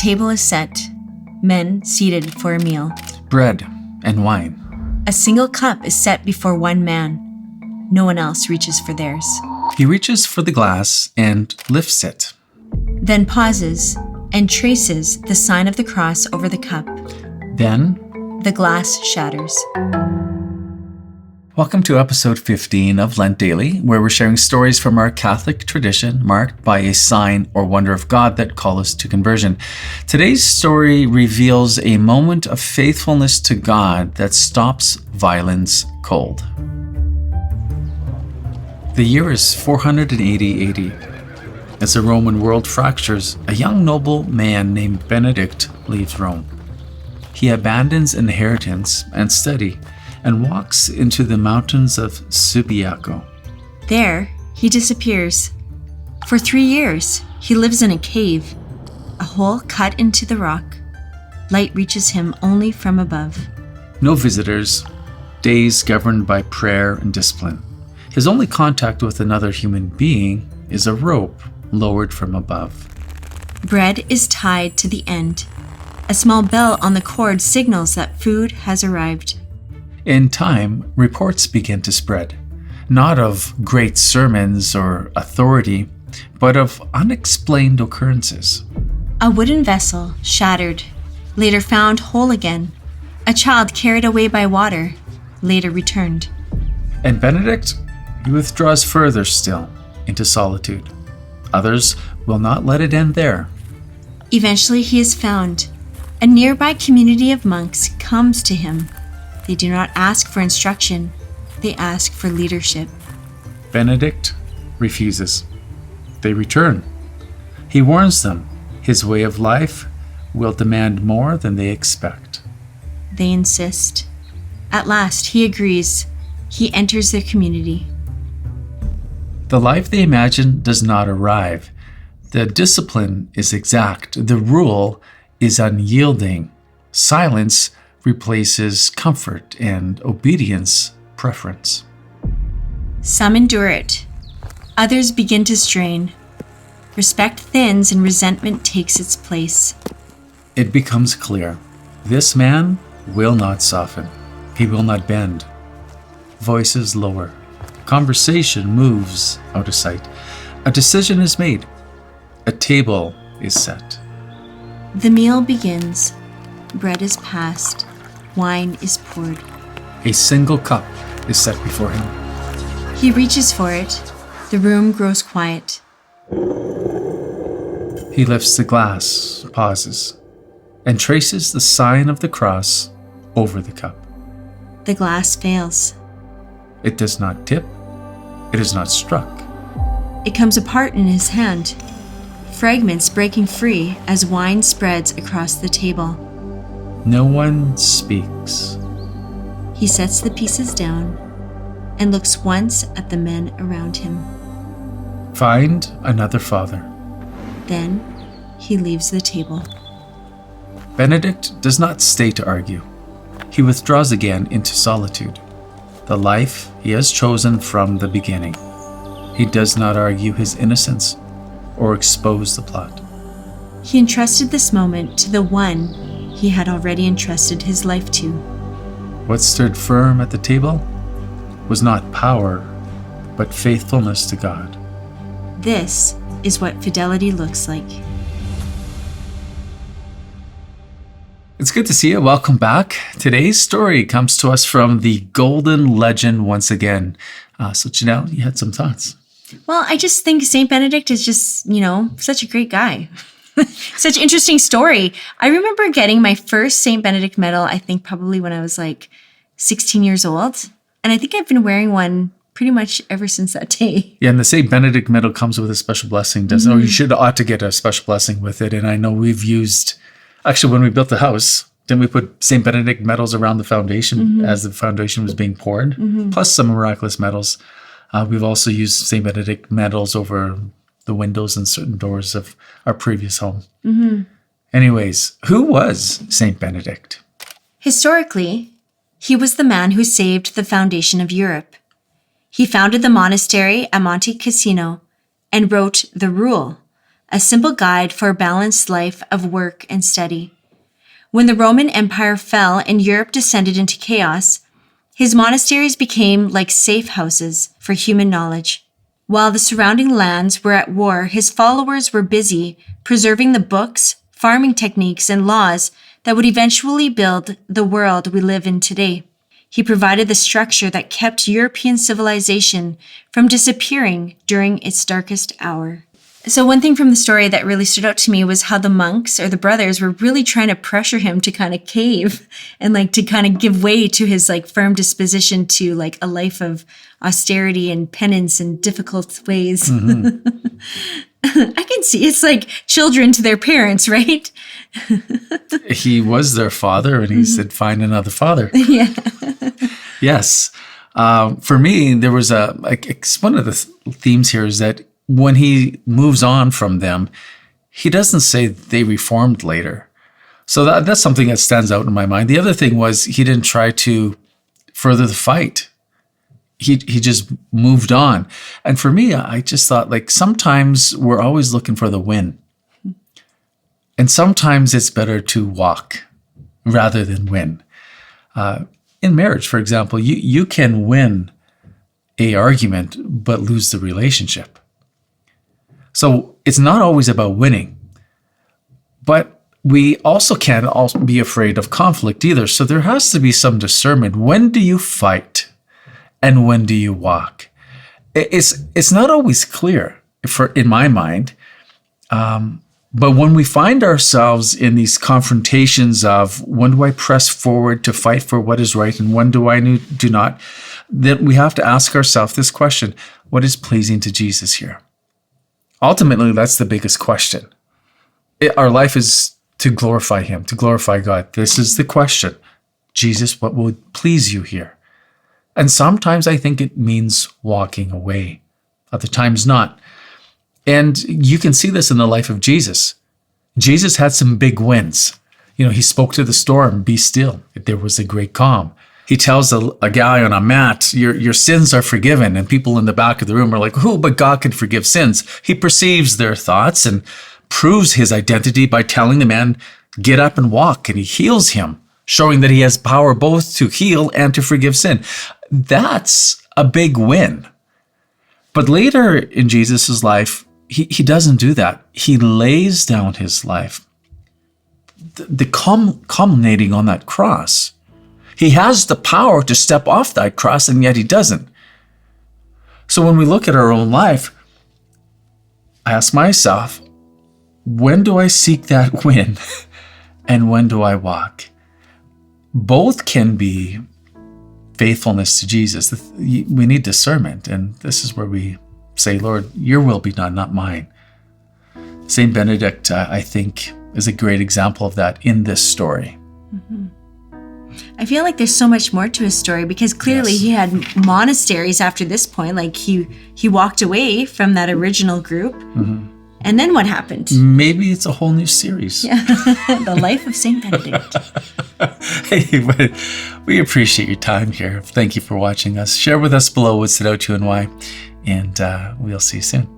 table is set, men seated for a meal. Bread and wine. A single cup is set before one man. No one else reaches for theirs. He reaches for the glass and lifts it. Then pauses and traces the sign of the cross over the cup. Then, the glass shatters. Welcome to episode 15 of Lent Daily, where we're sharing stories from our Catholic tradition marked by a sign or wonder of God that call us to conversion. Today's story reveals a moment of faithfulness to God that stops violence cold. The year is 480 AD. As the Roman world fractures, a young noble man named Benedict leaves Rome. He abandons inheritance and study and walks into the mountains of Subiaco. There, he disappears. For 3 years, he lives in a cave, a hole cut into the rock. Light reaches him only from above. No visitors, days governed by prayer and discipline. His only contact with another human being is a rope lowered from above. Bread is tied to the end. A small bell on the cord signals that food has arrived. In time, reports begin to spread, not of great sermons or authority, but of unexplained occurrences. A wooden vessel shattered, later found whole again. A child carried away by water, later returned. And Benedict, he withdraws further still into solitude. Others will not let it end there. Eventually he is found. A nearby community of monks comes to him. They do not ask for instruction, they ask for leadership. Benedict refuses. They return. He warns them his way of life will demand more than they expect. They insist. At last he agrees. He enters their community. The life they imagine does not arrive. The discipline is exact. The rule is unyielding. Silence replaces comfort and obedience preference. Some endure it. Others begin to strain. Respect thins and resentment takes its place. It becomes clear. This man will not soften. He will not bend. Voices lower. Conversation moves out of sight. A decision is made. A table is set. The meal begins. Bread is passed. Wine is poured. A single cup is set before him. He reaches for it. The room grows quiet. He lifts the glass, pauses, and traces the sign of the cross over the cup. The glass fails. It does not tip. It is not struck. It comes apart in his hand, fragments breaking free as wine spreads across the table. No one speaks. He sets the pieces down and looks once at the men around him. Find another father. Then he leaves the table. Benedict does not stay to argue. He withdraws again into solitude, the life he has chosen from the beginning. He does not argue his innocence or expose the plot. He entrusted this moment to the one he had already entrusted his life to. What stood firm at the table was not power, but faithfulness to God. This is what fidelity looks like. It's good to see you. Welcome back. Today's story comes to us from the Golden Legend once again. So Janelle, you had some thoughts. Well, I just think St. Benedict is just, such a great guy. Such an interesting story. I remember getting my first St. Benedict medal, I think probably when I was like 16 years old. And I think I've been wearing one pretty much ever since that day. Yeah, and the St. Benedict medal comes with a special blessing, doesn't it? Or you ought to get a special blessing with it. And I know we've used, actually when we built the house, then we put St. Benedict medals around the foundation as the foundation was being poured, plus some miraculous medals. We've also used St. Benedict medals over the windows and certain doors of our previous home. Anyways, who was St. Benedict? Historically, he was the man who saved the foundation of Europe. He founded the monastery at Monte Cassino and wrote the Rule, a simple guide for a balanced life of work and study. When the Roman Empire fell and Europe descended into chaos, his monasteries became like safe houses for human knowledge. While the surrounding lands were at war, his followers were busy preserving the books, farming techniques, and laws that would eventually build the world we live in today. He provided the structure that kept European civilization from disappearing during its darkest hour. So one thing from the story that really stood out to me was how the monks or the brothers were really trying to pressure him to kind of cave and like to kind of give way to his like firm disposition to like a life of austerity and penance and difficult ways. Mm-hmm. I can see it's like children to their parents, right? He was their father and he said, find another father. Yeah. Yes. For me, there was one of the themes here is that when he moves on from them, he doesn't say they reformed later. So that's something that stands out in my mind. The other thing was he didn't try to further the fight. He just moved on. And for me, I just thought like sometimes we're always looking for the win. And sometimes it's better to walk rather than win. In marriage, for example, you can win an argument but lose the relationship. So it's not always about winning, but we also can't be afraid of conflict either. So there has to be some discernment. When do you fight and when do you walk? It's not always clear in my mind. But when we find ourselves in these confrontations of when do I press forward to fight for what is right and when do I do not, then we have to ask ourselves this question: what is pleasing to Jesus here? Ultimately, that's the biggest question. Our life is to glorify him, to glorify God. This is the question. Jesus, what would please you here? And sometimes I think it means walking away. Other times not. And you can see this in the life of Jesus. Jesus had some big wins. He spoke to the storm, be still. There was a great calm. He tells a guy on a mat, your sins are forgiven. And people in the back of the room are like, who but God can forgive sins? He perceives their thoughts and proves his identity by telling the man, get up and walk. And he heals him, showing that he has power both to heal and to forgive sin. That's a big win. But later in Jesus' life, he doesn't do that. He lays down his life, culminating on that cross. He has the power to step off that cross, and yet he doesn't. So when we look at our own life, I ask myself, when do I seek that win and when do I walk? Both can be faithfulness to Jesus. We need discernment, and this is where we say, Lord, your will be done, not mine. St Benedict, I think, is a great example of that in this story. Mm-hmm. I feel like there's so much more to his story because clearly he had monasteries after this point. Like he walked away from that original group. Mm-hmm. And then what happened? Maybe it's a whole new series. Yeah. The life of St. Benedict. Hey, we appreciate your time here. Thank you for watching us. Share with us below what stood out to you and why. And we'll see you soon.